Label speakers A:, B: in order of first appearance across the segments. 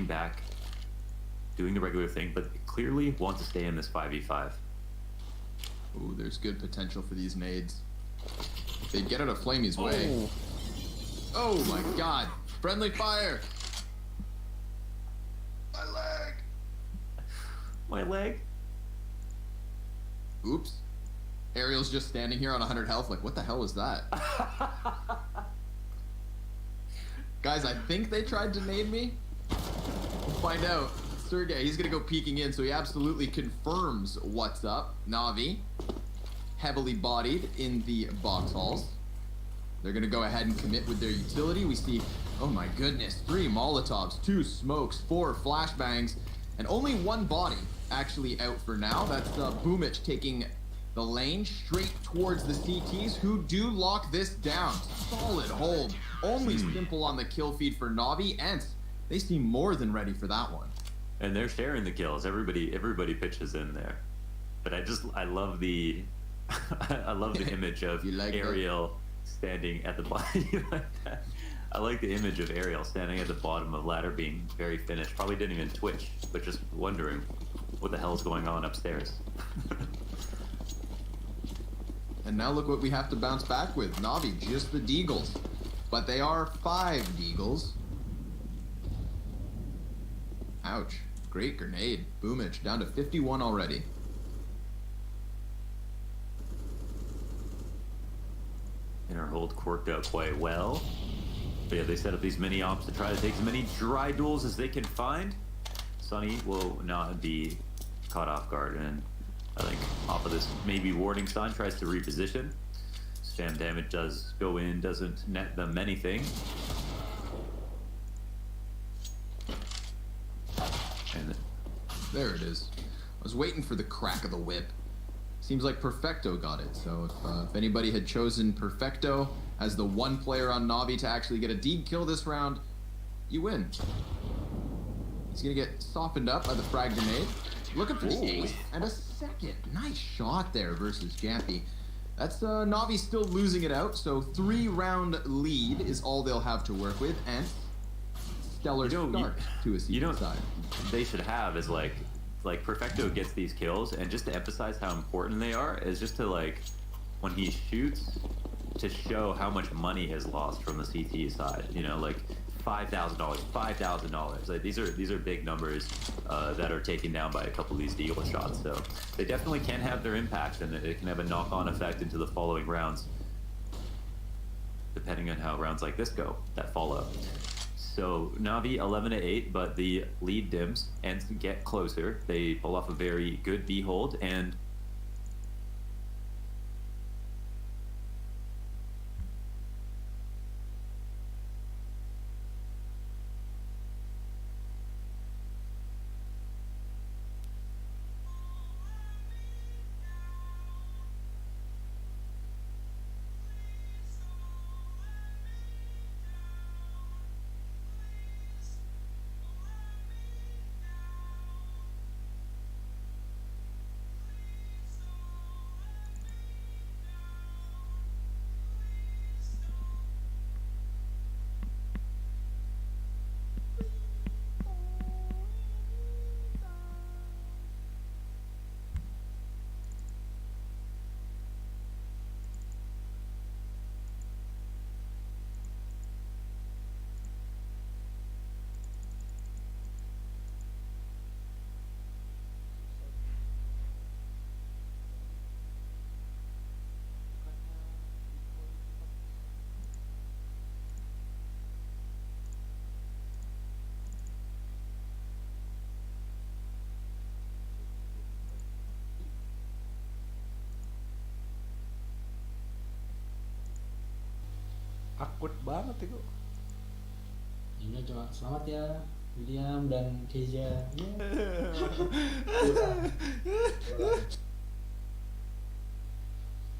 A: fighting back, doing the regular thing, but clearly wants to stay in this 5v5.
B: Ooh, there's good potential for these nades. If they get out of Flamey's way. Oh my god. Friendly fire. My leg.
A: My leg?
B: Oops. Ariel's just standing here on 100 health like, what the hell was that? Guys, I think they tried to nade me. We'll find out. Sergey, he's gonna go peeking in, so he absolutely confirms what's up. Na'Vi, heavily bodied in the box halls. They're gonna go ahead and commit with their utility. We see, oh my goodness, 3 Molotovs, 2 smokes, 4 flashbangs, and only 1 body actually out for now. That's Boomich taking the lane straight towards the CTs, who do lock this down. Solid hold. Only simple on the kill feed for Na'Vi, and they seem more than ready for that one.
A: And they're sharing the kills. Everybody pitches in there. But I love the I love the image of
B: like
A: Ariel standing at the bottom. You like that? I like the image of Ariel standing at the bottom of ladder, being very finished. Probably didn't even twitch, but just wondering what the hell is going on upstairs.
B: And now look what we have to bounce back with. Na'Vi, just the Deagles. But they are 5 Deagles. Ouch. Great grenade. Boomich down to 51 already.
A: Inner hold worked out quite well. But yeah, they set up these mini ops to try to take as many dry duels as they can find. Sunny will not be caught off guard, and I think off of this maybe warning sign tries to reposition. Spam damage does go in, doesn't net them anything. And
B: there it is. I was waiting for the crack of the whip. Seems like Perfecto got it, so if anybody had chosen Perfecto as the one player on Na'Vi to actually get a deeg kill this round, you win. He's gonna get softened up by the frag grenade. Looking for the ace and a second. Nice shot there versus Jampy. That's Na'Vi still losing it out, so 3-round lead is all they'll have to work with, and stellar start to a season side.
A: They should have is like Perfecto gets these kills, and just to emphasize how important they are is just to, like, when he shoots, to show how much money has lost from the CT side. You know, like $5,000, $5,000. Like these are big numbers that are taken down by a couple of these deagle shots. So they definitely can have their impact, and it can have a knock-on effect into the following rounds, depending on how rounds like this go that follow. So Na'Vi 11-8, but the lead dims and get closer. They pull off a very good B hold, and
C: akut banget itu.
D: Ini cuma selamat ya William dan Keja.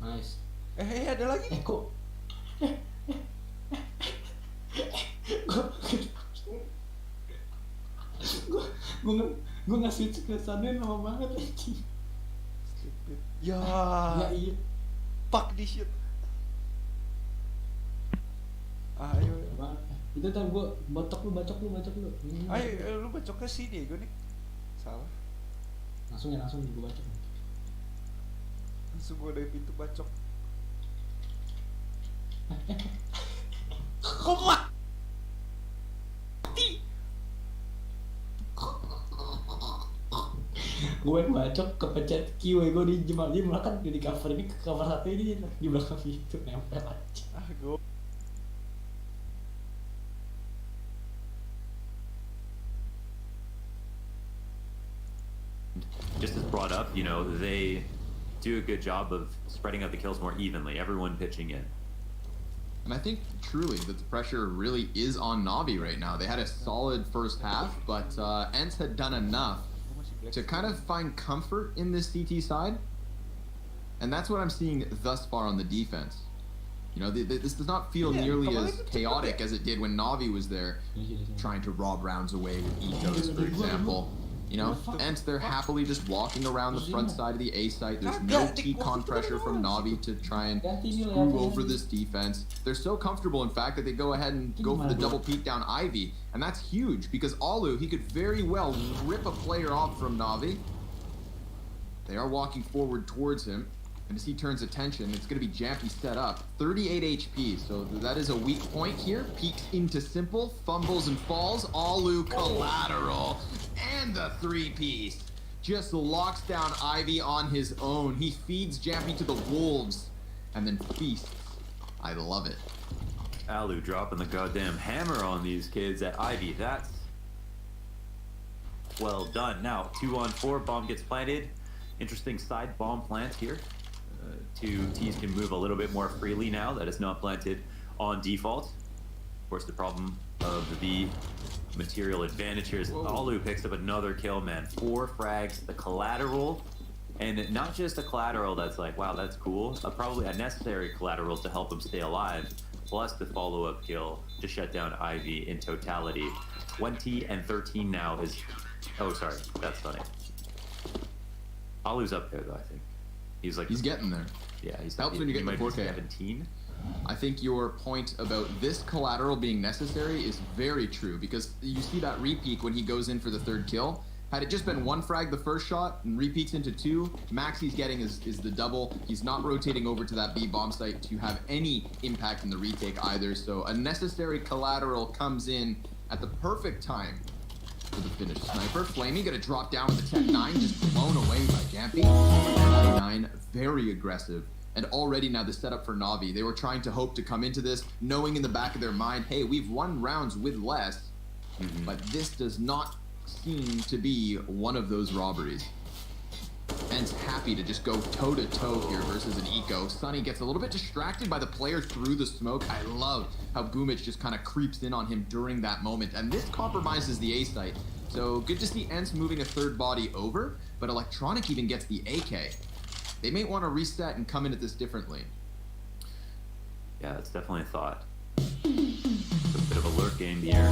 D: Nice.
C: Ada lagi.
D: Kok gue ngasih ke sana lama banget anjing.
C: Ya.
D: Ya iya.
C: Fuck this shit. Ayo.
D: Itu Itu ntar gue bacok lu. Ini
C: Ayo, lu bacok ke sini gue nih. Salah.
D: langsung gue bacok.
C: Langsung gue dari pintu bacok. Kok mati?
D: Gue bacok kepencet Q, gue di jemaah dia malah kan di cover ini, ke cover satu ini di belakang itu nempel aja.
C: Gue
A: Just as brought up, you know, they do a good job of spreading out the kills more evenly. Everyone pitching in.
B: And I think truly that the pressure really is on Navi right now. They had a solid first half, but Ents had done enough to kind of find comfort in this CT side. And that's what I'm seeing thus far on the defense. You know, this does not feel nearly as chaotic as it did when Navi was there, trying to rob rounds away with Ethos, for example. You know, Ents, they're happily just walking around the front side of the A site. There's no T-con pressure from Navi to try and screw over this defense. They're so comfortable, in fact, that they go ahead and go for the double peek down Ivy. And that's huge, because Alu, he could very well rip a player off from Navi. They are walking forward towards him. And as he turns attention, it's going to be Jampy set up. 38 HP, so that is a weak point here. Peeks into Simple, fumbles and falls. Alu collateral. And the three-piece. Just locks down Ivy on his own. He feeds Jampy to the wolves. And then feasts. I love it.
A: Alu dropping the goddamn hammer on these kids at Ivy. That's well done. Now, 2-on-4, bomb gets planted. Interesting side bomb plant here. Two T's can move a little bit more freely now that it's not planted on default. Of course, the problem of the material advantage here is Alu picks up another kill, man. 4 frags, the collateral, and not just a collateral that's like, wow, that's cool. Probably a necessary collateral to help him stay alive, plus the follow-up kill to shut down Ivy in totality. 20 and 13 now is... Oh, sorry, that's funny. Alu's up there, though, I think. He's
B: getting there.
A: Yeah, he's
B: helps when you get the 4K.
A: 17.
B: I think your point about this collateral being necessary is very true, because you see that repeat when he goes in for the third kill. Had it just been 1 frag the first shot and repeats into 2, max he's getting is the double. He's not rotating over to that B bomb site to have any impact in the retake either. So a necessary collateral comes in at the perfect time for the finished sniper. Flamey gonna drop down with the Tech 9, just blown away by Jampy. 9, very aggressive. And already now the setup for Navi. They were trying to hope to come into this, knowing in the back of their mind, hey, we've won rounds with less, but this does not seem to be one of those robberies. Ents happy to just go toe-to-toe here versus an eco. Sunny gets a little bit distracted by the player through the smoke. I love how Boomich just kind of creeps in on him during that moment. And this compromises the A site. So good to see Ents moving a third body over, but Electronic even gets the AK. They may want to reset and come in at this differently.
A: Yeah, that's definitely a thought. A bit of a lurk game here.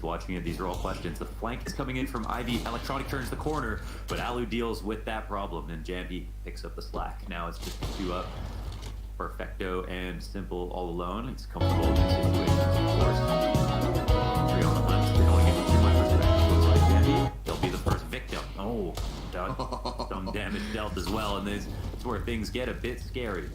A: watching it. These are all questions. The flank is coming in from Ivy. Electronic turns the corner, but Alu deals with that problem, and Jampy picks up the slack. Now it's just 2 up. Perfecto and Simple all alone. It's comfortable in these situations, of course. 3 on the hunt. They don't give you too much respect. Looks like Jampy, he'll be the first victim. Oh, some damage dealt as well, and this is where things get a bit scary.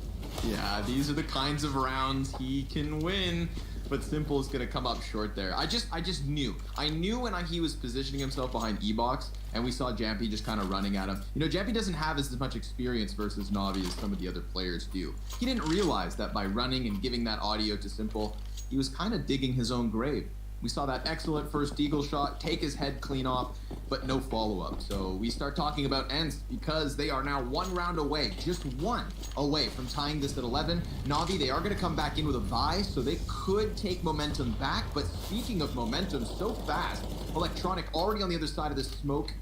B: Yeah, these are the kinds of rounds he can win, but Simple is gonna come up short there. I just knew. I knew when he was positioning himself behind E-Box, and we saw Jampy just kind of running at him. You know, Jampy doesn't have as much experience versus Navi as some of the other players do. He didn't realize that by running and giving that audio to Simple, he was kind of digging his own grave. We saw that excellent first Deagle shot, take his head clean off, but no follow-up. So we start talking about Ents because they are now 1 round away, just 1 away from tying this at 11. Navi, they are going to come back in with a bye, so they could take momentum back. But speaking of momentum, so fast, Electronic already on the other side of this smoke.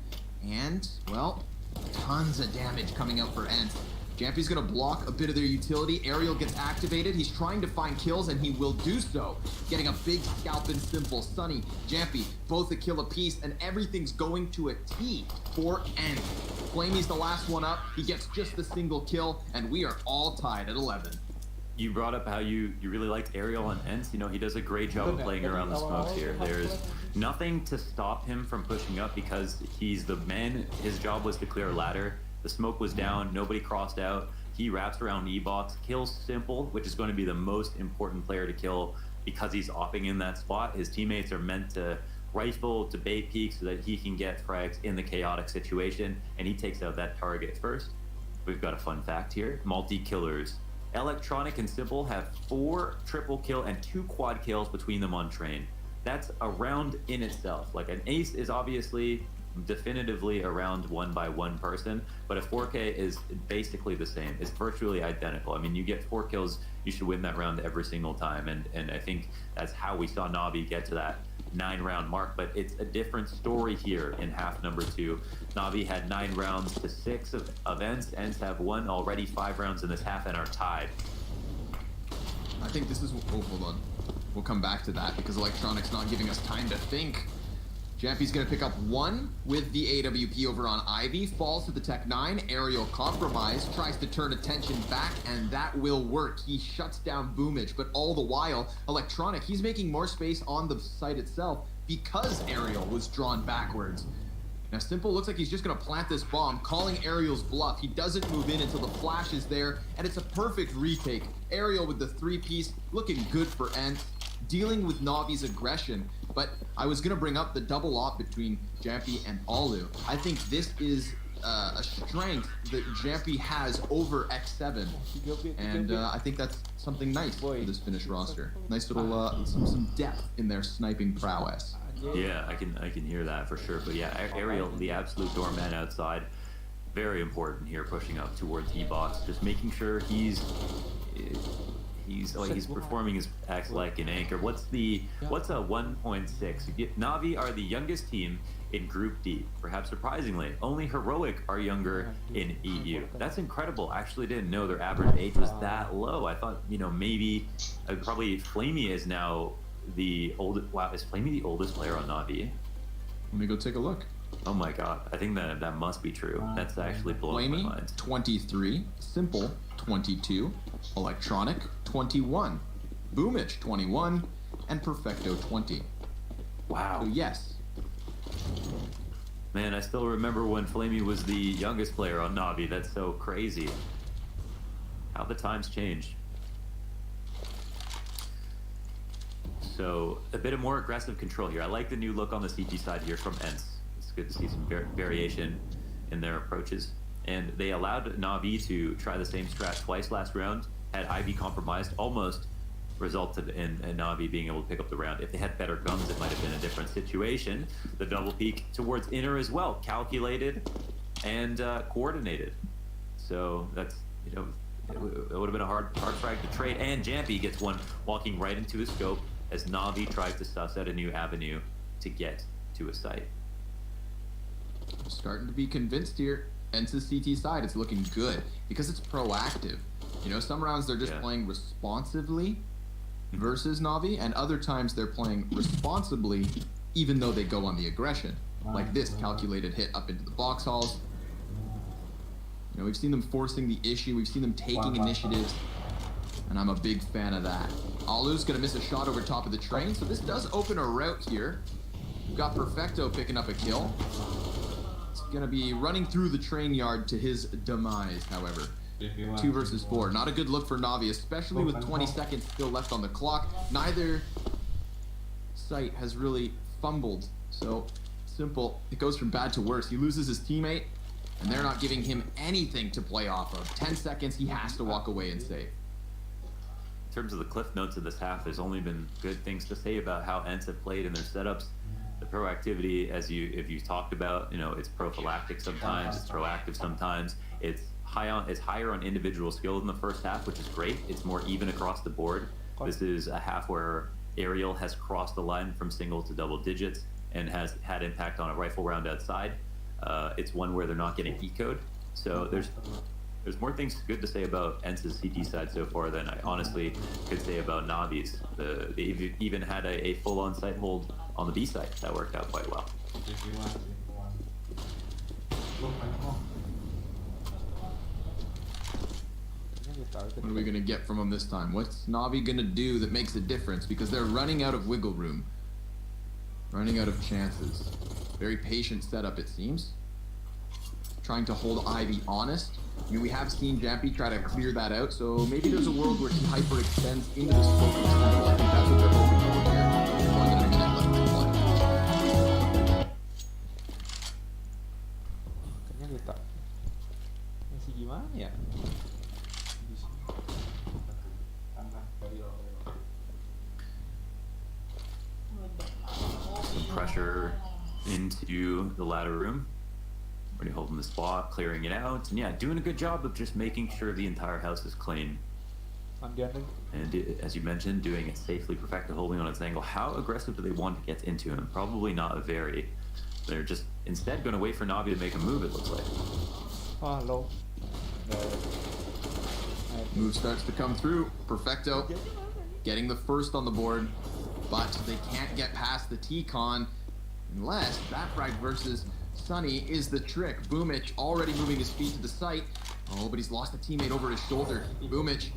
B: And, well, tons of damage coming up for Ents. Jampy's gonna block a bit of their utility. Aerial gets activated. He's trying to find kills, and he will do so. Getting a big scalp and Simple. Sunny, Jampy, both a kill apiece, and everything's going to a T for Ents. Flamey's the last one up. He gets just the single kill, and we are all tied at 11.
A: You brought up how you really liked Aerial on Ents. You know, he does a great job of playing around the smokes here. There's nothing to stop him from pushing up because he's the man. His job was to clear a ladder. The smoke was down, nobody crossed out. He wraps around E-Box, kills Simple, which is going to be the most important player to kill because he's opping in that spot. His teammates are meant to rifle to bait peek so that he can get frags in the chaotic situation, and he takes out that target first. We've got a fun fact here. Multi-killers. Electronic and Simple have 4 triple kill and 2 quad kills between them on train. That's a round in itself. Like, an ace is obviously definitively around 1 by 1 person, but a 4K is basically the same. It's virtually identical. I mean, you get 4 kills, you should win that round every single time, and I think that's how we saw Navi get to that 9-round mark. But it's a different story here in half number 2. Navi had 9 rounds to 6 of Ents. Ents have won already 5 rounds in this half and are tied.
B: I think this is... Oh, hold on. We'll come back to that because Electronic's not giving us time to think. Jampy's gonna pick up 1 with the AWP over on Ivy, falls to the Tech 9, Aerial compromise, tries to turn attention back, and that will work. He shuts down Boomage, but all the while, Electronic, he's making more space on the site itself because Aerial was drawn backwards. Now Simple looks like he's just gonna plant this bomb, calling Aerial's bluff. He doesn't move in until the flash is there, and it's a perfect retake. Aerial with the 3-piece, looking good for Ents, dealing with Navi's aggression. But I was going to bring up the double op between Jampy and Alu. I think this is a strength that Jampy has over X7. And I think that's something nice for this Finnish roster. Nice little, some depth in their sniping prowess.
A: Yeah, I can hear that for sure. But yeah, Aerial, the absolute doorman outside, very important here, pushing up towards E-Box, just making sure he's performing his acts like an anchor. What's a 1.6? Navi are the youngest team in Group D. Perhaps surprisingly, only Heroic are younger in EU. That's incredible. I actually didn't know their average age was that low. I thought, you know, maybe probably Flamey is now the oldest. Wow, is Flamey the oldest player on Navi?
B: Let me go take a look.
A: Oh my god, I think that must be true. That's actually blowing my mind.
B: 23, Simple 22, Electronic 21, Boomage 21, and Perfecto 20.
A: Wow.
B: So yes.
A: Man, I still remember when Flamey was the youngest player on Navi. That's so crazy. How the times change. So a bit of more aggressive control here. I like the new look on the CT side here from Ents. It's good to see some variation in their approaches. And they allowed Navi to try the same strat twice last round. Had Ivy compromised, almost resulted in Navi being able to pick up the round. If they had better guns, it might have been a different situation. The double peek towards inner as well, calculated and coordinated. So that's, you know, it would have been a hard frag to trade. And Jampy gets one walking right into his scope as Navi tries to suss out a new avenue to get to a site.
B: I'm starting to be convinced here. Ents' CT side, it's looking good because it's proactive. You know, some rounds they're just playing responsively versus Navi, and other times they're playing responsibly even though they go on the aggression. Like this calculated hit up into the box halls. You know, we've seen them forcing the issue. We've seen them taking initiatives. And I'm a big fan of that. Alu's gonna miss a shot over top of the train, so this does open a route here. We've got Perfecto picking up a kill. It's gonna be running through the train yard to his demise, however. 2 versus 4. Not a good look for Navi, especially with 20 seconds still left on the clock. Neither site has really fumbled. So simple, it goes from bad to worse. He loses his teammate, and they're not giving him anything to play off of. 10 seconds, he has to walk away and save.
A: In terms of the cliff notes of this half, there's only been good things to say about how Ents have played in their setups. The proactivity, if you talked about, you know, it's prophylactic sometimes, it's proactive sometimes. It's higher on individual skill in the first half, which is great. It's more even across the board. This is a half where Aerial has crossed the line from single to double digits and has had impact on a rifle round outside. It's one where they're not getting ecoed. So there's more things good to say about Ents' CT side so far than I honestly could say about Navi's. They even had a full on-site hold on the B side. That worked out quite well.
B: What are we going to get from them this time? What's Navi going to do that makes a difference? Because they're running out of wiggle room. Running out of chances. Very patient setup, it seems. Trying to hold Ivy honest. I mean, we have seen Jampy try to clear that out, so maybe there's a world where he hyperextends into the scope of the central. I think that's what they're hoping for here. More than a minute left to play.
C: Kayaknya kita masih gimana ya?
A: Pressure into the ladder room. Already holding the spot, clearing it out, and yeah, doing a good job of just making sure the entire house is clean. And as you mentioned, doing it safely. Perfecto holding on its angle. How aggressive do they want to get into him? Probably not very. They're just instead going to wait for Navi to make a move, it looks like.
C: Oh, low.
B: Move starts to come through. Perfecto getting the first on the board, but they can't get past the T-Con unless that frag versus Sunny is the trick. Boomich already moving his feet to the site. Oh, but he's lost a teammate over his shoulder. Boomich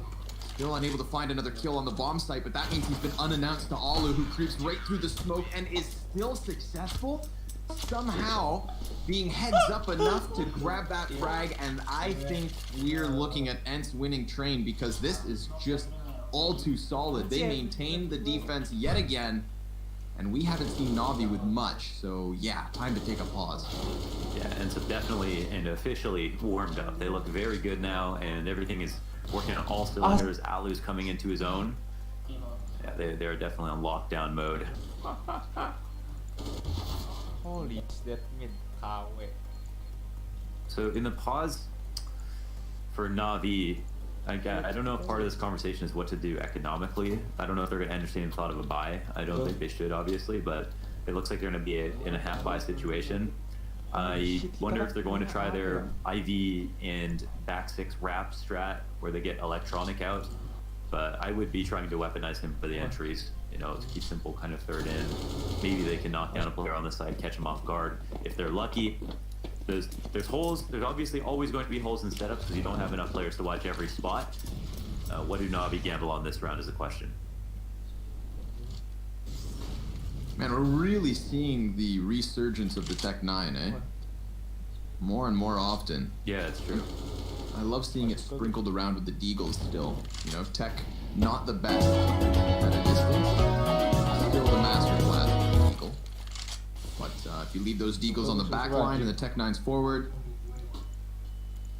B: still unable to find another kill on the bomb site, but that means he's been unannounced to Alu, who creeps right through the smoke and is still successful, somehow being heads up enough to grab that frag. And I think we're looking at Ents winning train, because this is just all too solid. They maintain the defense yet again, and we haven't seen Navi with much, so yeah, time to take a pause.
A: Yeah, and so definitely and officially warmed up. They look very good now, and everything is working on all cylinders. Alu's coming into his own. Yeah, they're definitely on lockdown mode.
C: Holy, that mid KW.
A: So in the pause for Navi, I don't know if part of this conversation is what to do economically. I don't know if they're going to entertain the thought of a buy. I don't think they should, obviously, but it looks like they're going to be in a half buy situation. I wonder if they're going to try their IV and back six wrap strat where they get electronic out, but I would be trying to weaponize him for the entries. You know, to keep simple kind of third in. Maybe they can knock down a player on the side, catch him off guard. If they're lucky, there's holes. There's obviously always going to be holes in setups because you don't have enough players to watch every spot. What do Navi gamble on this round is the question.
B: Man, we're really seeing the resurgence of the Tech 9, eh? More and more often.
A: Yeah, it's true.
B: I love seeing it sprinkled around with the Deagles still. You know, Tech not the best at a distance. Still the master class of Deagle. But if you leave those Deagles on the back line and the Tech 9's forward,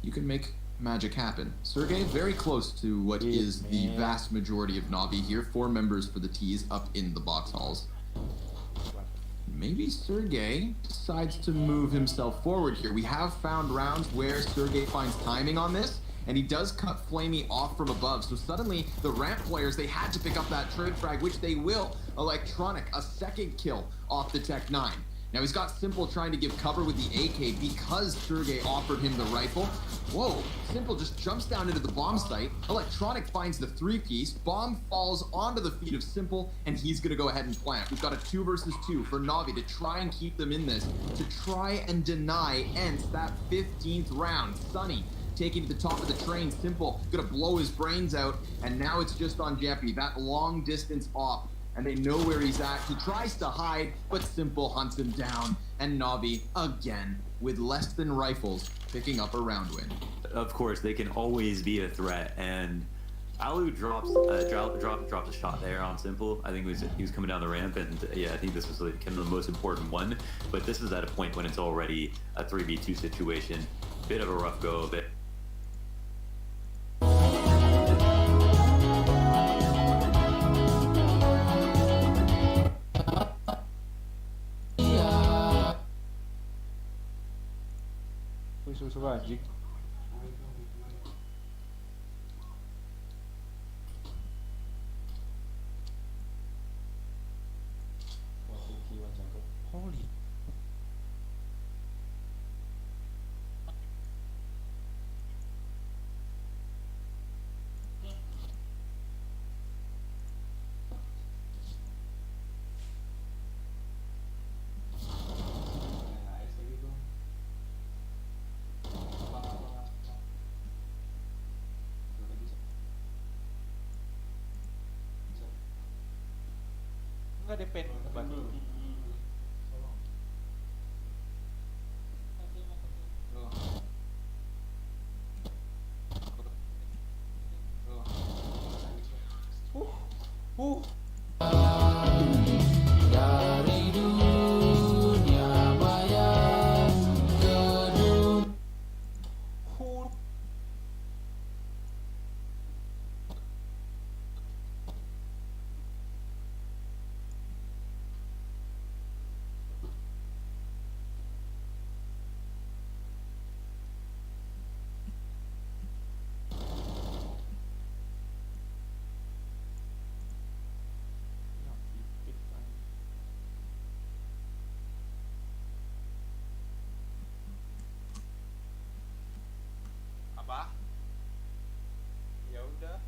B: you can make magic happen. Sergey, very close to what is the vast majority of Navi here. 4 members for the T's up in the box halls. Maybe Sergey decides to move himself forward here. We have found rounds where Sergey finds timing on this, and he does cut Flamey off from above. So suddenly, the ramp players, they had to pick up that trade frag, which they will. Electronic, a second kill off the Tech 9. Now he's got Simple trying to give cover with the AK because Sergey offered him the rifle. Whoa, Simple just jumps down into the bomb site. Electronic finds the 3-piece. Bomb falls onto the feet of Simple, and he's gonna go ahead and plant. We've got a 2 versus 2 for Navi to try and keep them in this, to try and deny Ents that 15th round. Sunny taking to the top of the train. Simple gonna blow his brains out, and now it's just on Jeppy, that long distance op, and they know where he's at. He tries to hide, but Simple hunts him down, and Navi, again, with less than rifles, picking up a round win.
A: Of course, they can always be a threat, and Alu drops a shot there on Simple. I think he was coming down the ramp, and yeah, I think this was like kind of the most important one, but this is at a point when it's already a 3v2 situation. Bit of a rough go of it.
C: Wih, susu anjing. Holy. Enggak ada pen bantu.
D: Dari dunia maya ke dunia.
C: Apa? Ya udah.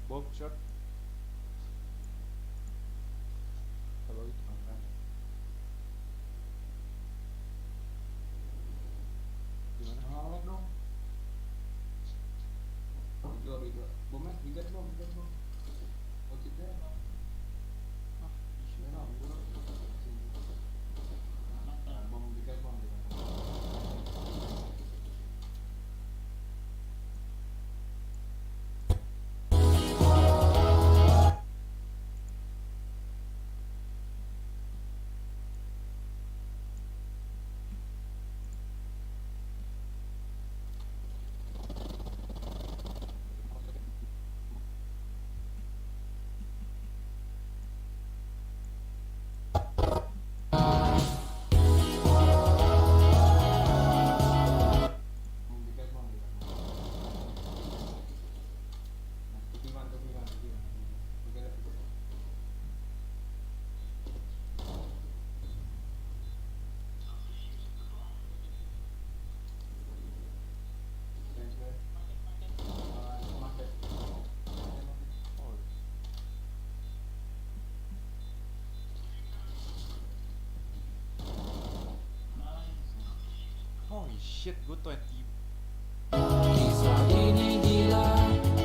C: Bomb shot. Kalau itu makan. Gimana?
D: Awet dong. Bigo. Bomnya bigat bom. Oh kita. Ah, isu dong. Bom bigat bom.
C: Holy shit, gue 20.
D: Kisah ini gila,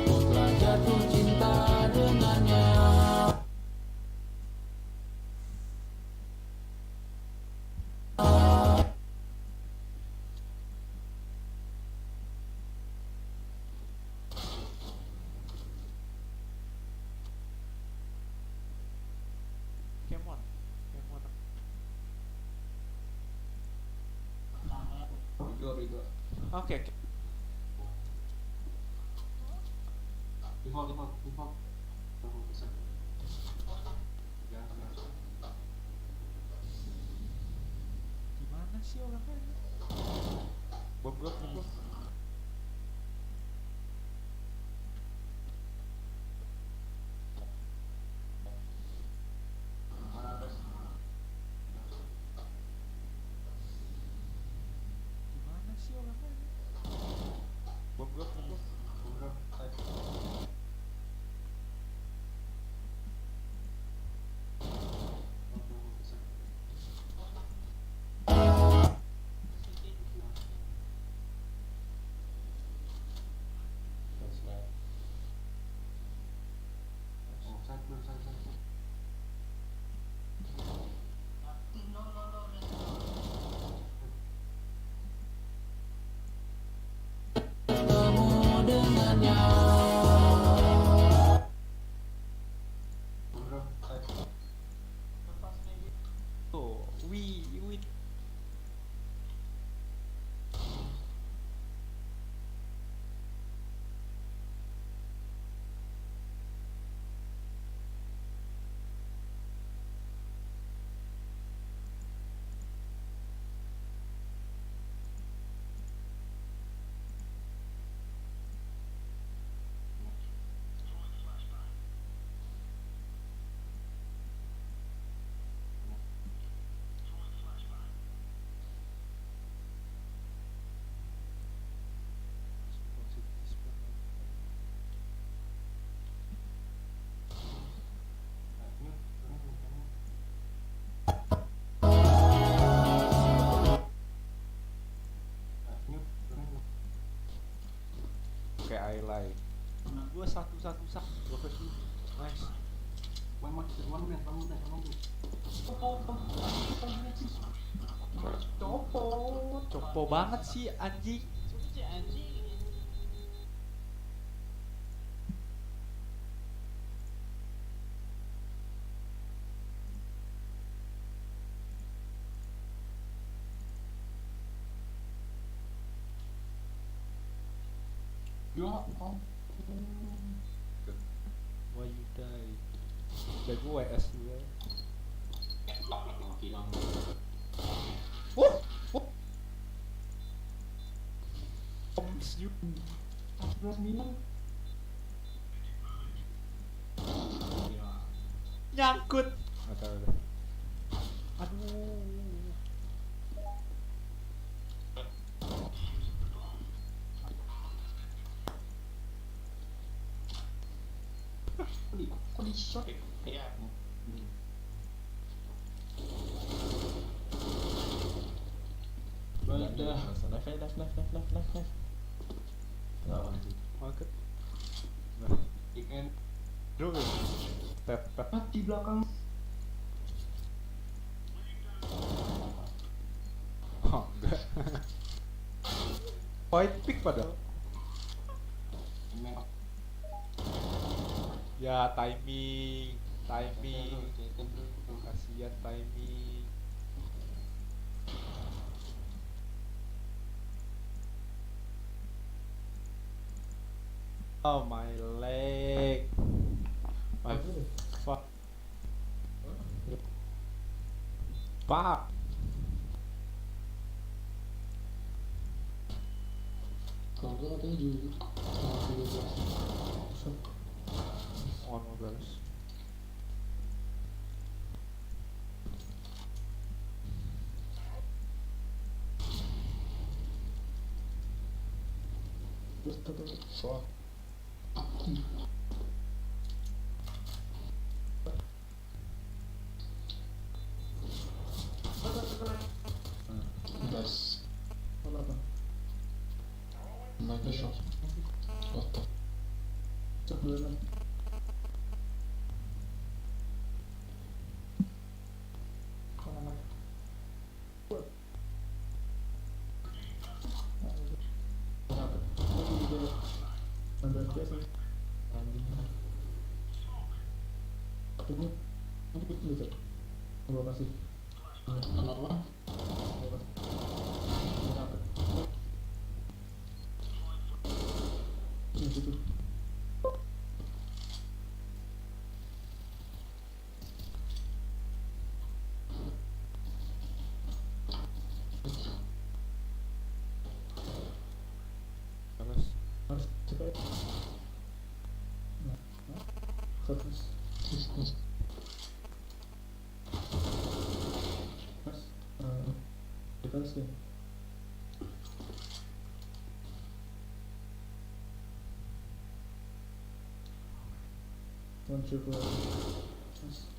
D: ku telah jatuh cinta dengannya.
C: Come on.
D: Bigo.
C: Oke.
D: Default.
C: Gimana sih orangnya? Bom gue. Gimana sih orangnya? Bom gue.
D: Bertemu dengannya.
C: Tuh, wih. Oke, I like. Gue satu. Gue first dulu. Nice. Copo banget sih anjing. Why you die? Udah gue WS dulu. You. Nyangkut. Nggak tahu deh. Aduh.
D: Kok di shot ya? Live.
C: Market.
D: Ikan
C: Dulu. Tap.
D: di belakang.
C: Oh, enggak. White pick padahal. Ya, timing. Kasihan timing. Oh, my leg. My fuck. Fuck.
D: Kalau gue katanya juga.
C: On guys.
D: Soal. Gas. Apa? Naga shot. What the? Cek dulu kan. Gua kasih. Kenapa? Situ.
C: Terus
D: Harus cepat. Nah, terus. Mas, kita sih. Coba. Mas.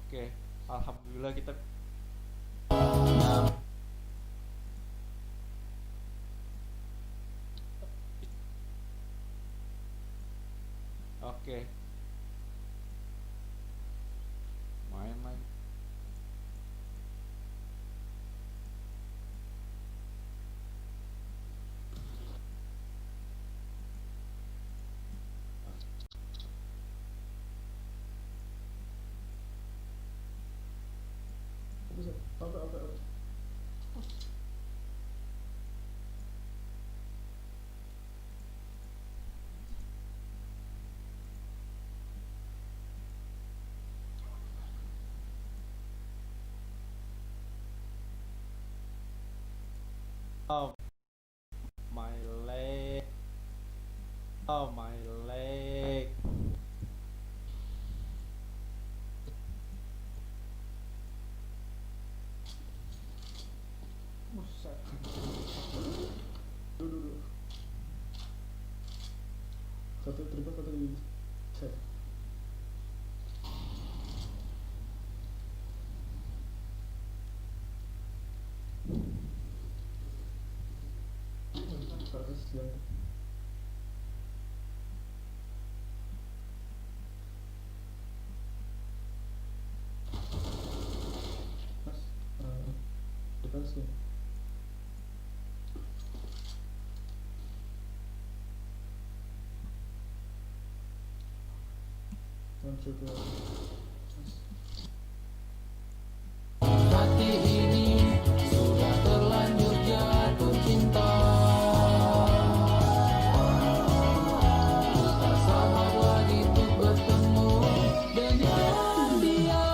C: oke, alhamdulillah kita oke. Main.
D: Bisa. Apa.
C: Oh my leg. Oh my leg.
D: Buset. Dulu. Satu triple, satu di set. Terus yang Mas, kita sih. Coba.
E: Hati ini sudah terlanjur jatuh cinta. Tak sabar lagi untuk bertemu dengan dia.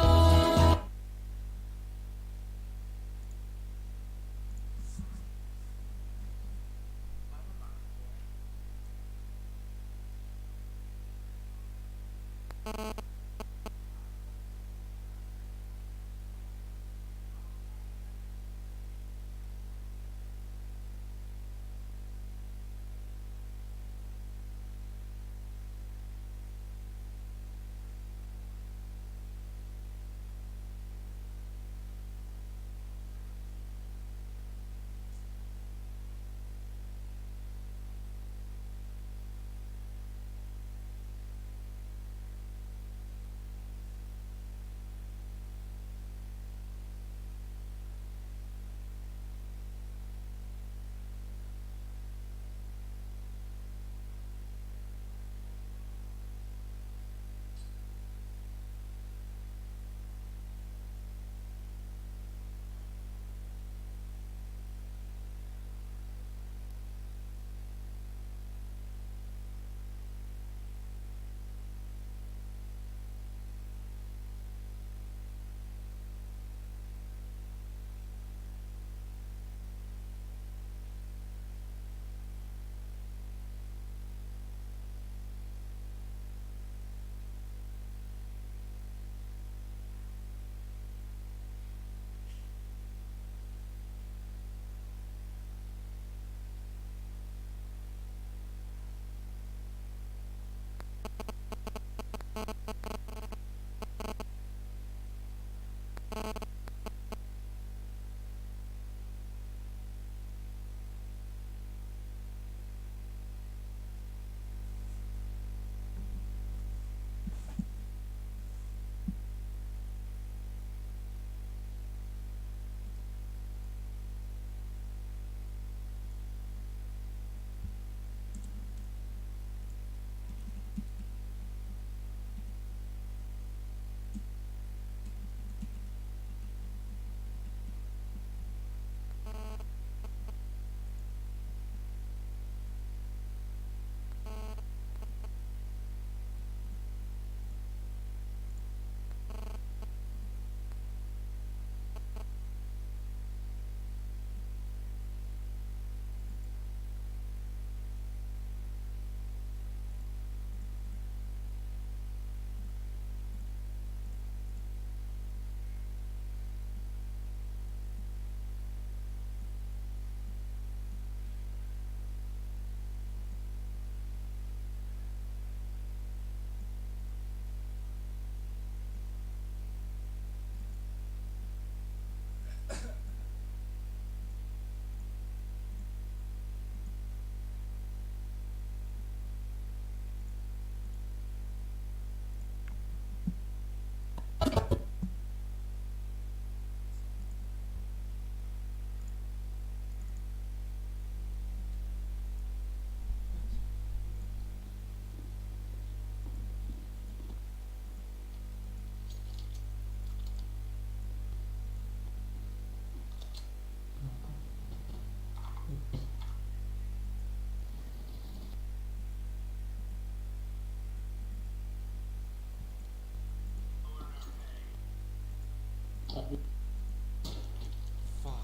C: Fuck.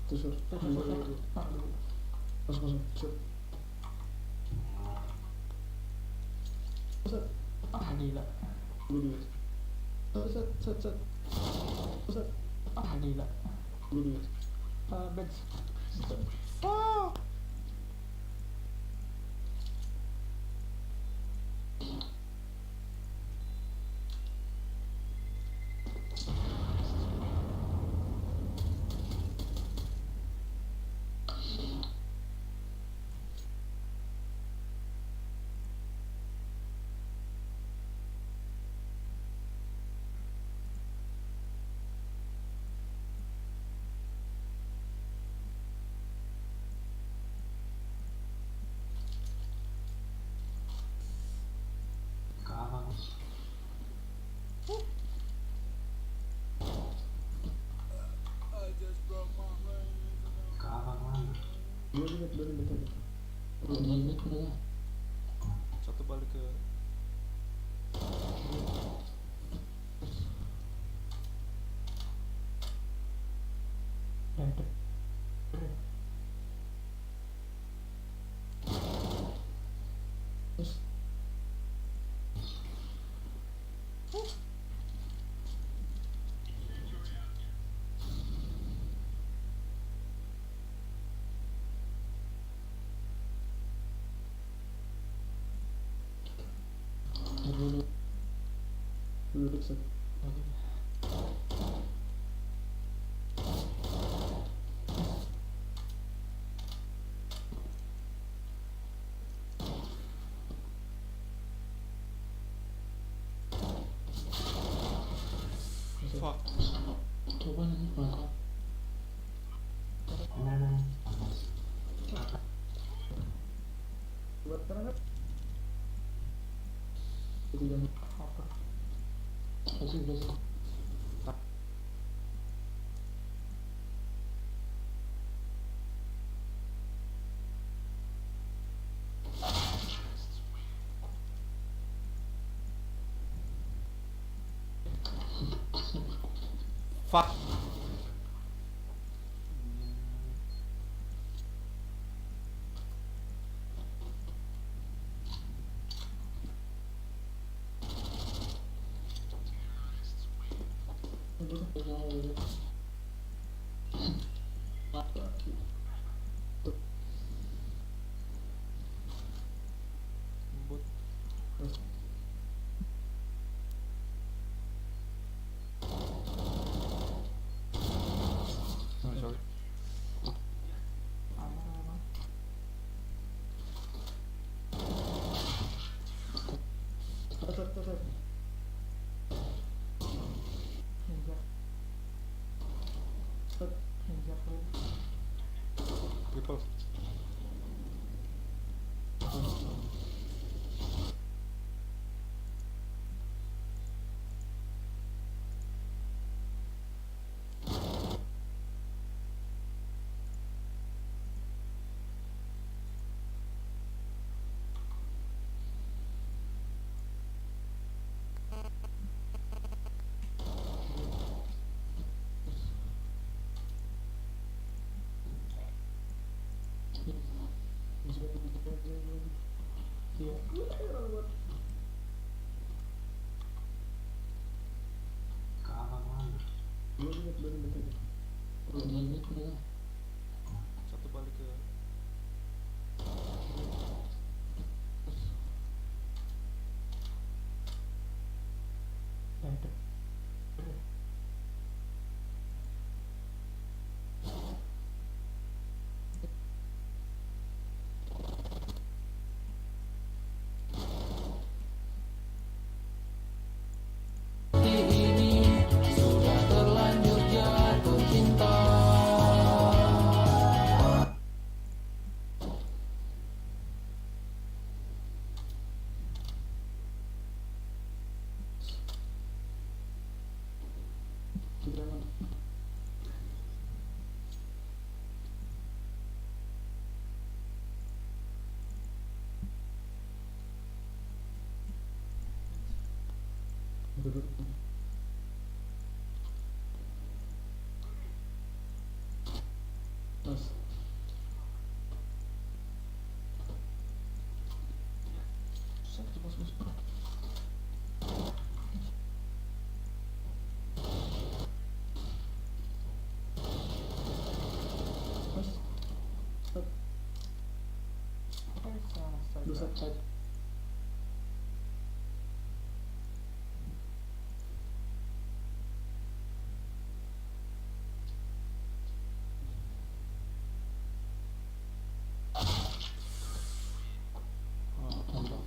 D: Terus masuk sur. Set. Gila. Dulu. Set. Gila. Dulu. Bench.
C: Fuck. Satu balik ke
D: Duduk set.
C: fuck.
D: Coba nih mantap. Buat terangkat. Itu yang apa? Kasih.
C: Fuck. But sorry. People. Satu balik ke
E: Ini sudah terlanjur jatuh cinta.
D: Buset, chat. Oh, mantap.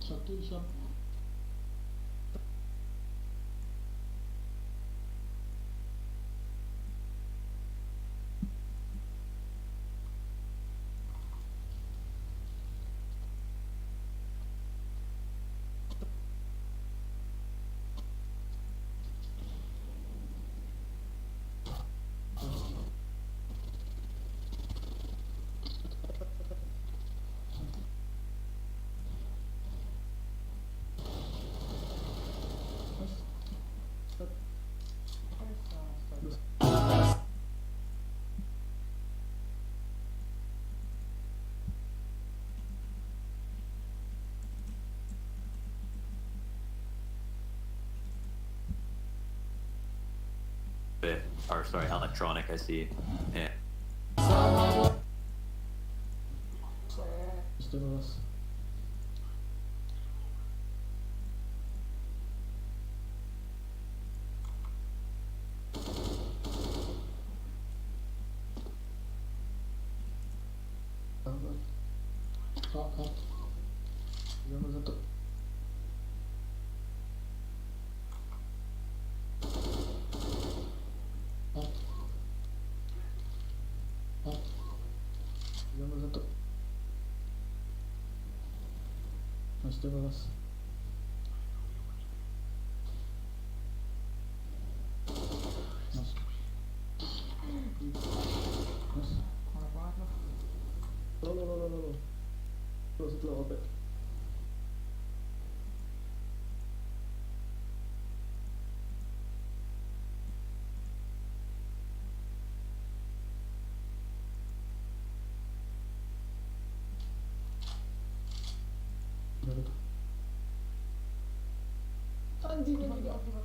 D: Satu siap.
A: Bit, or sorry, electronic. I see. Yeah.
D: Terus. Oh. Nomor satu. Nomor satu. Mas terus. Mas. Mas. Apa lo? Lo. Terus itu apa? Anjing ini enggak apa.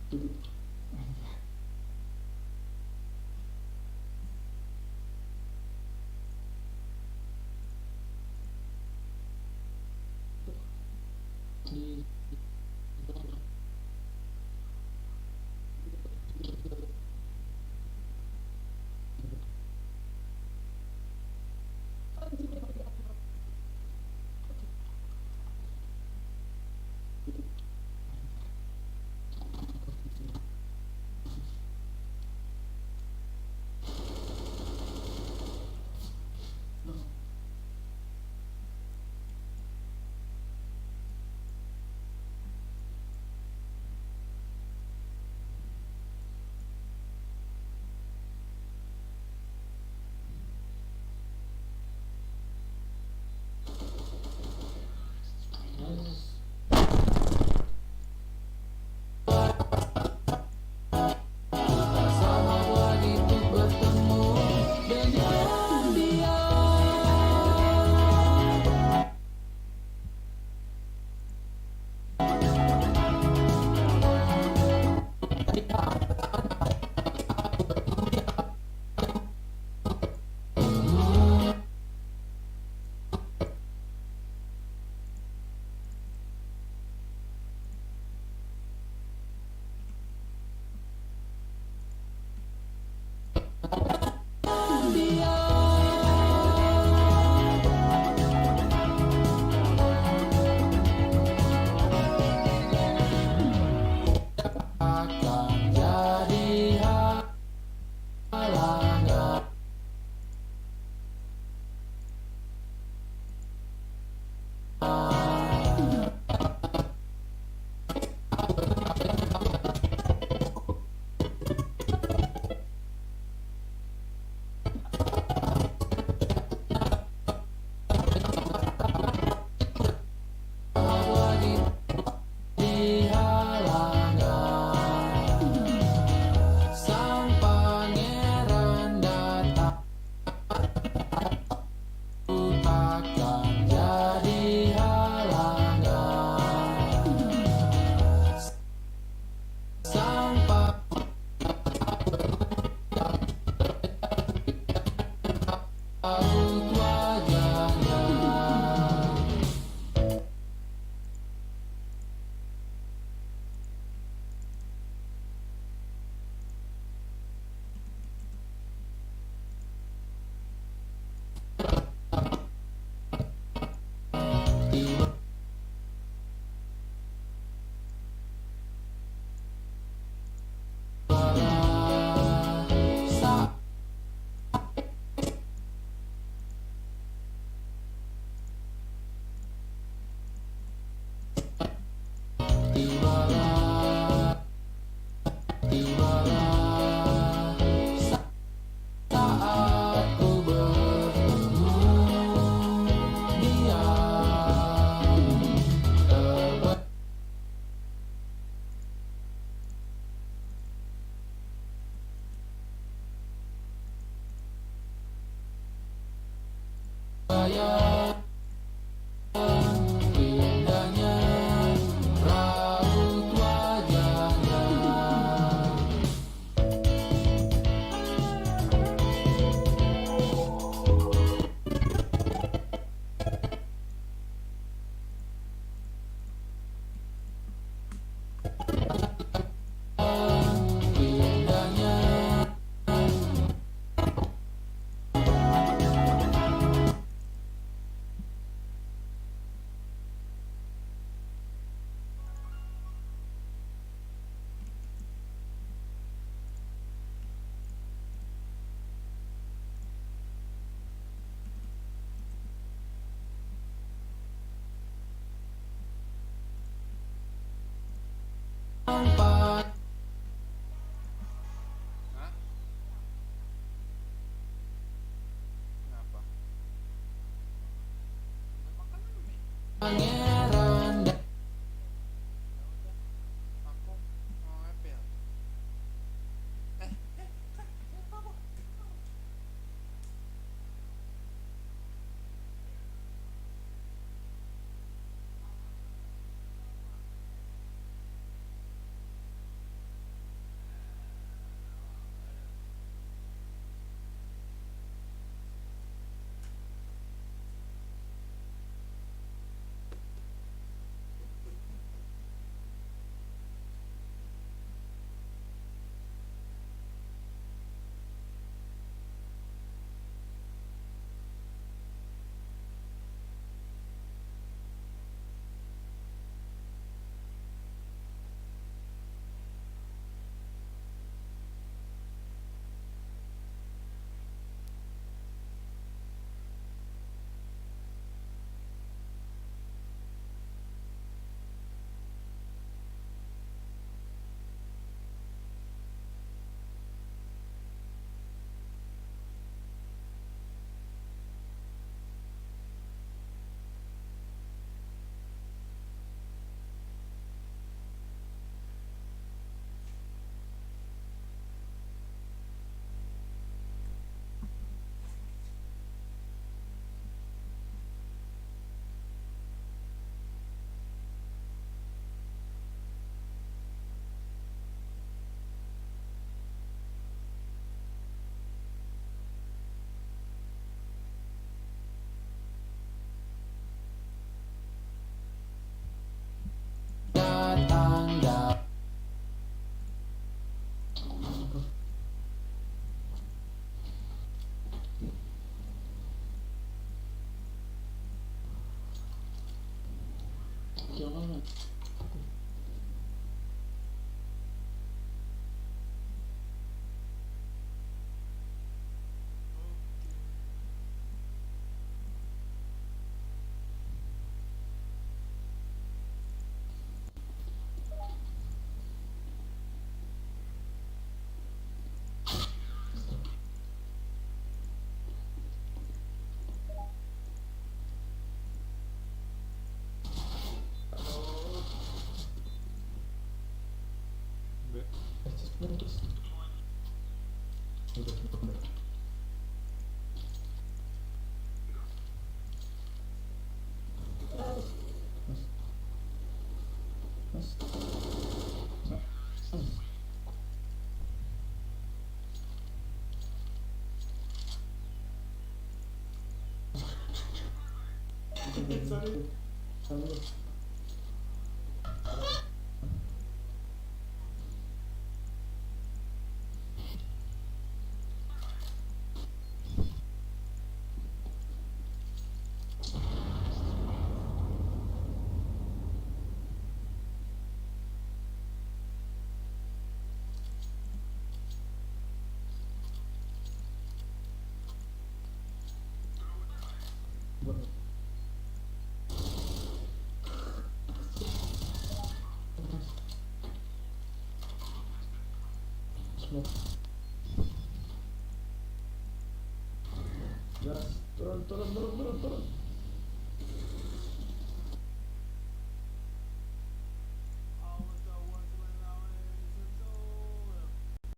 D: Jadi di
E: pangeran.
F: Aku mau ngepil.
E: Datang dan
D: Jangan. Sorry. Turun.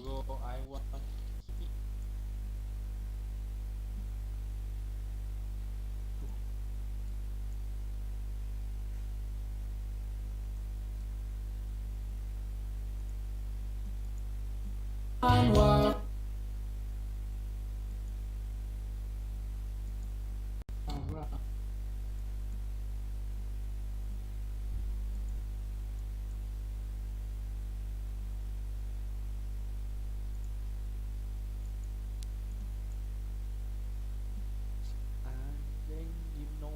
C: Go, I want.
E: war.
C: Anjing, you know.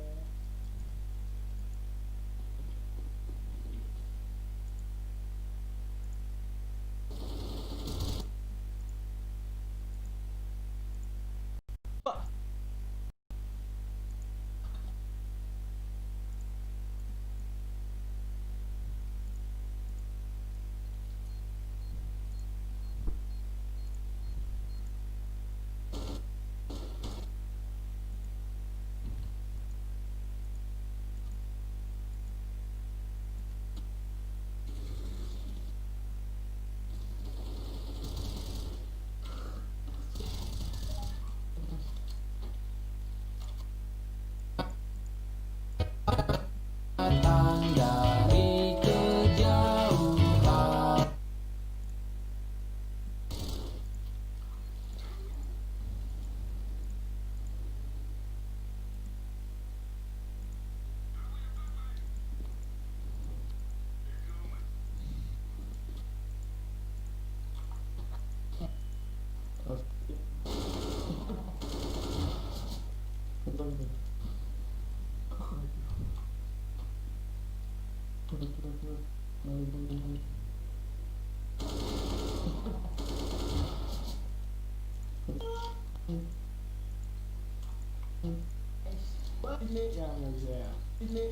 D: Ini ya nggak bisa ya. Ini.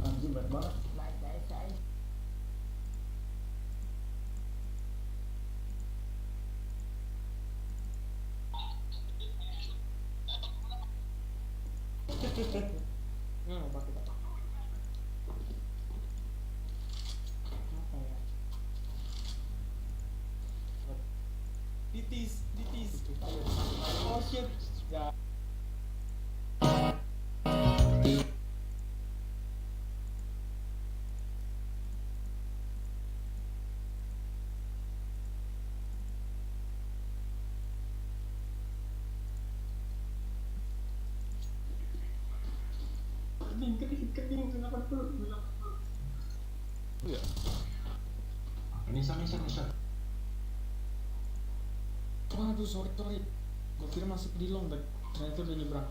D: Anjing berat banget. Nice. Pakai apa ya? Ditis. Oh shit. Ya. Kening kenapa tuh?
C: Iya.
D: Nisa. Waduh, sorry. Gue kira masuk di long, ternyata udah nyebrang.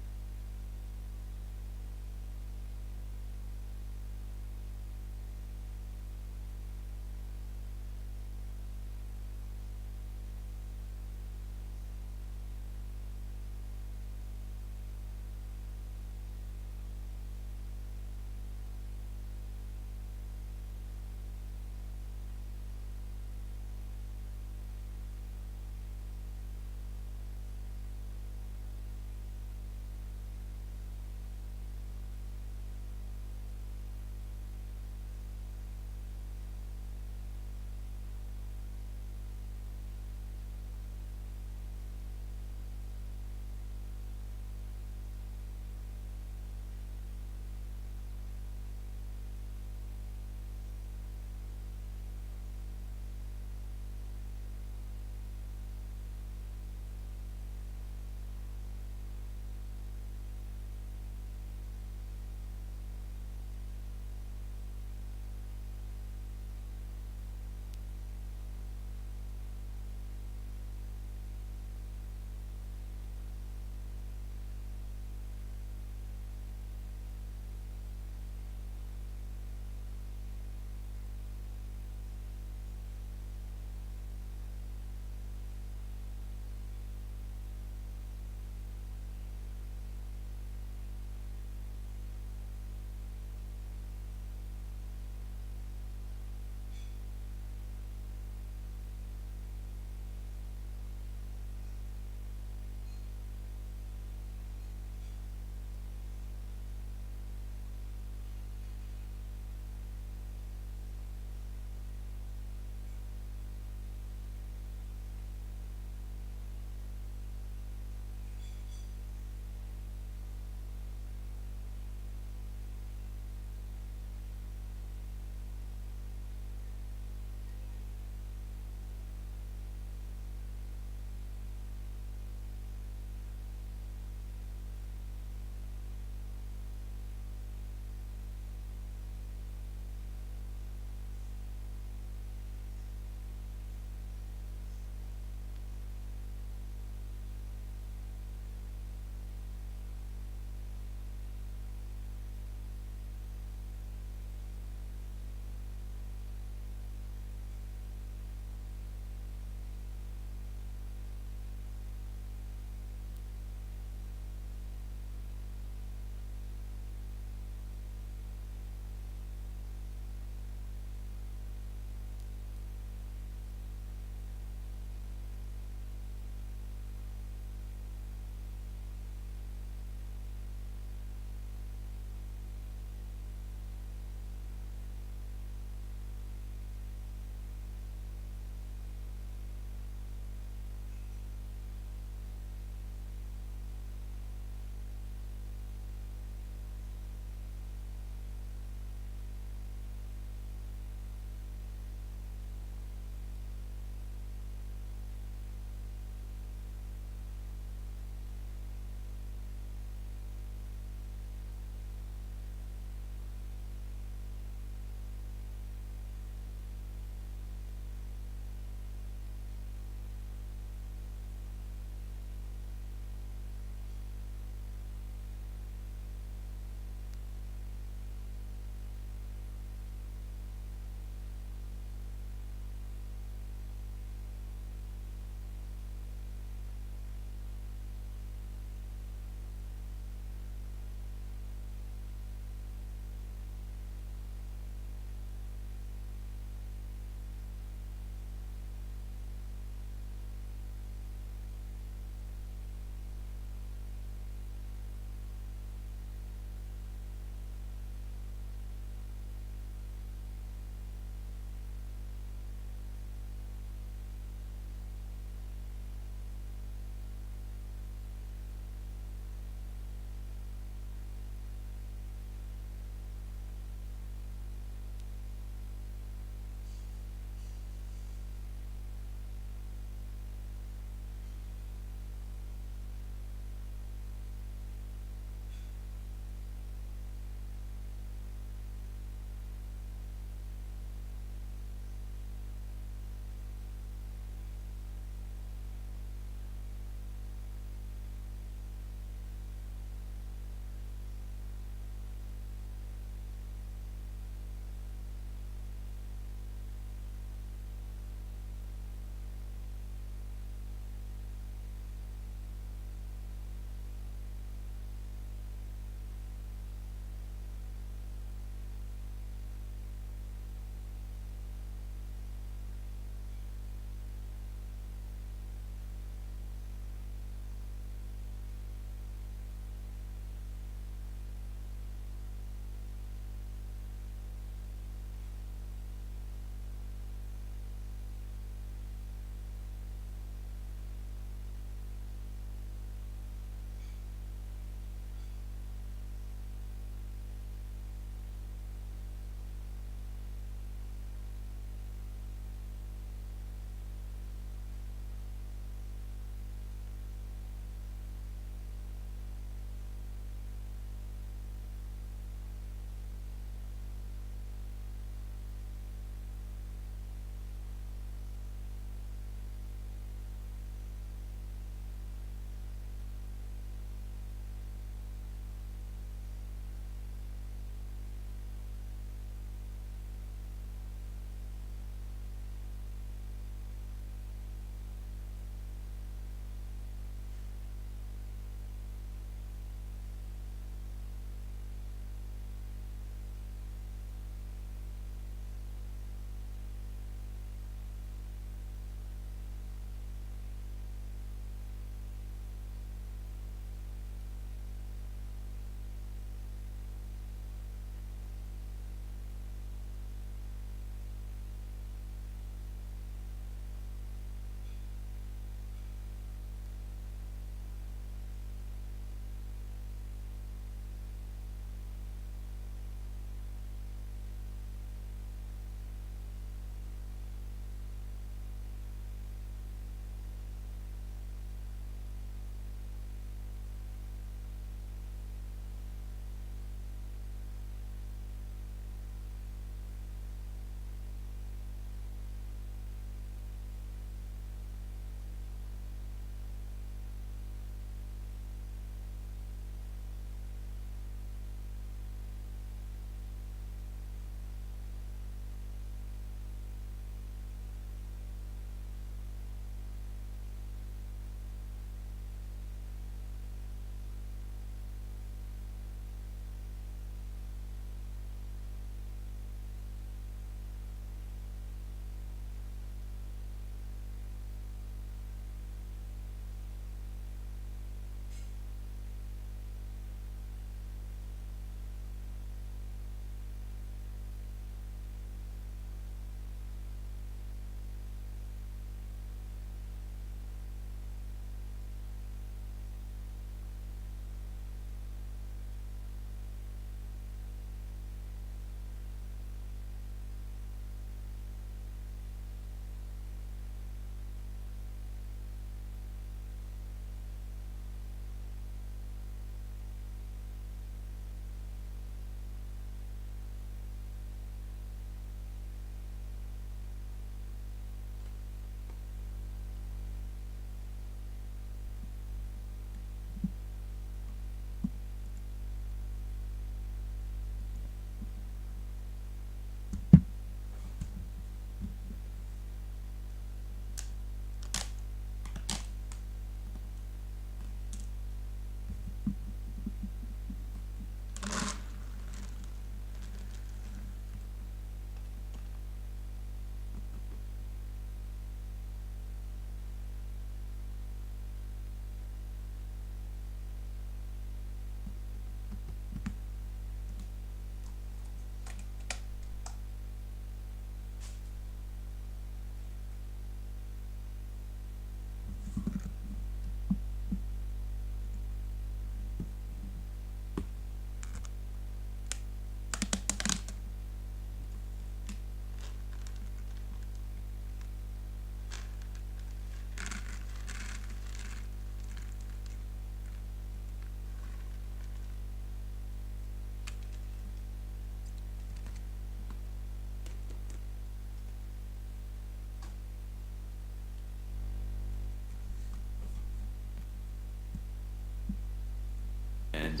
A: And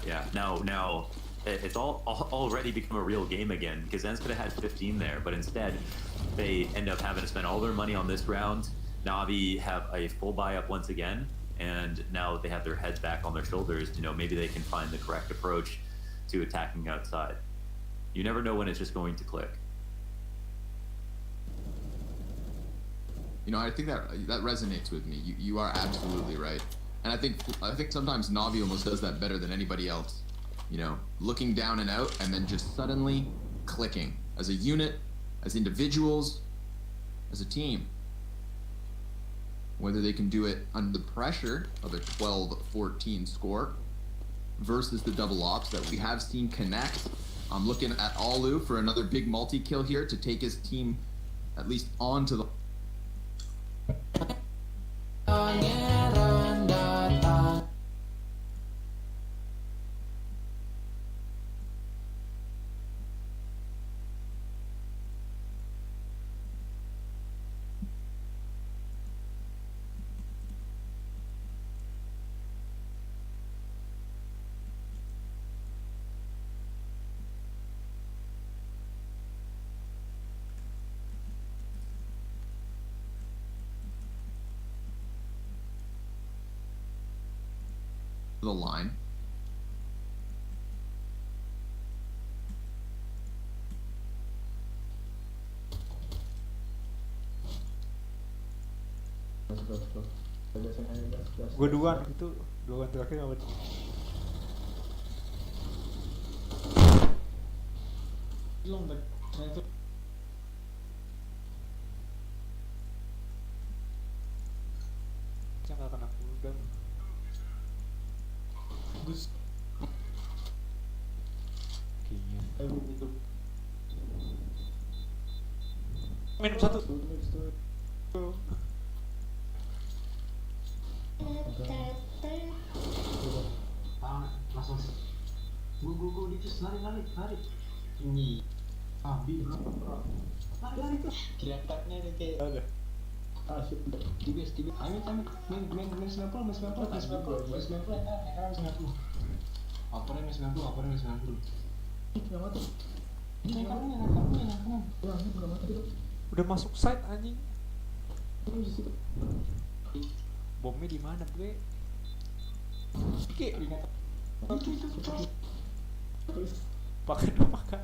A: yeah, now it's already become a real game again, because Zen's could have had 15 there, but instead they end up having to spend all their money on this round. Na'Vi have a full buy up once again, and now they have their heads back on their shoulders. You know, maybe they can find the correct approach to attacking outside. You never know when it's just going to click.
B: You know, I think that resonates with me. You are absolutely right, and I think sometimes Na'Vi almost does that better than anybody else. You know, looking down and out, and then just suddenly clicking as a unit, as individuals, as a team. Whether they can do it under the pressure of a 12-14 score versus the double ops that we have seen connect. I'm looking at Alu for another big multi-kill here to take his team at least onto the... the line.
C: Gue duluan itu, duluan terakhir apa?
D: Belum, ternyata
C: Jangan kena cooldown.
D: Gus.
C: Kayaknya.
D: Itu.
C: Minum satu.
D: Langsung. Go, dicus, lari. Ini. Lari tuh. Kira-kiranya nih kayak.
C: Ada.
D: Shit. Tibis. Ayo, main 90. Opernya 90. Enggak mati. Ini kamu. Enggak mati itu.
C: Udah masuk site anjing. Bomnya di mana, gue? Oke, pakai.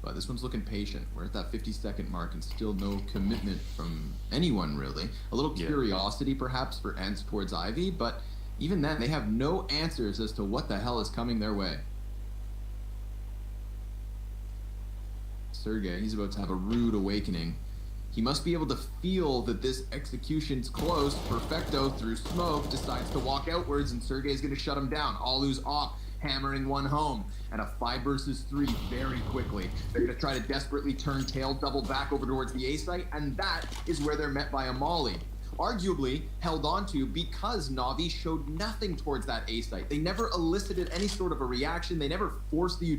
B: But this one's looking patient. We're at that 50-second mark and still no commitment from anyone, really. A little curiosity, perhaps, for Ents towards Ivy, but even then, they have no answers as to what the hell is coming their way. Sergey, he's about to have a rude awakening. He must be able to feel that this execution's close. Perfecto, through smoke, decides to walk outwards, and Sergey's going to shut him down. Alu's off, hammering one home, and a 5 versus 3 very quickly. They're going to try to desperately turn tail, double back over towards the A site, and that is where they're met by a molly. Arguably held onto because Na'Vi showed nothing towards that A site. They never elicited any sort of a reaction. They never forced the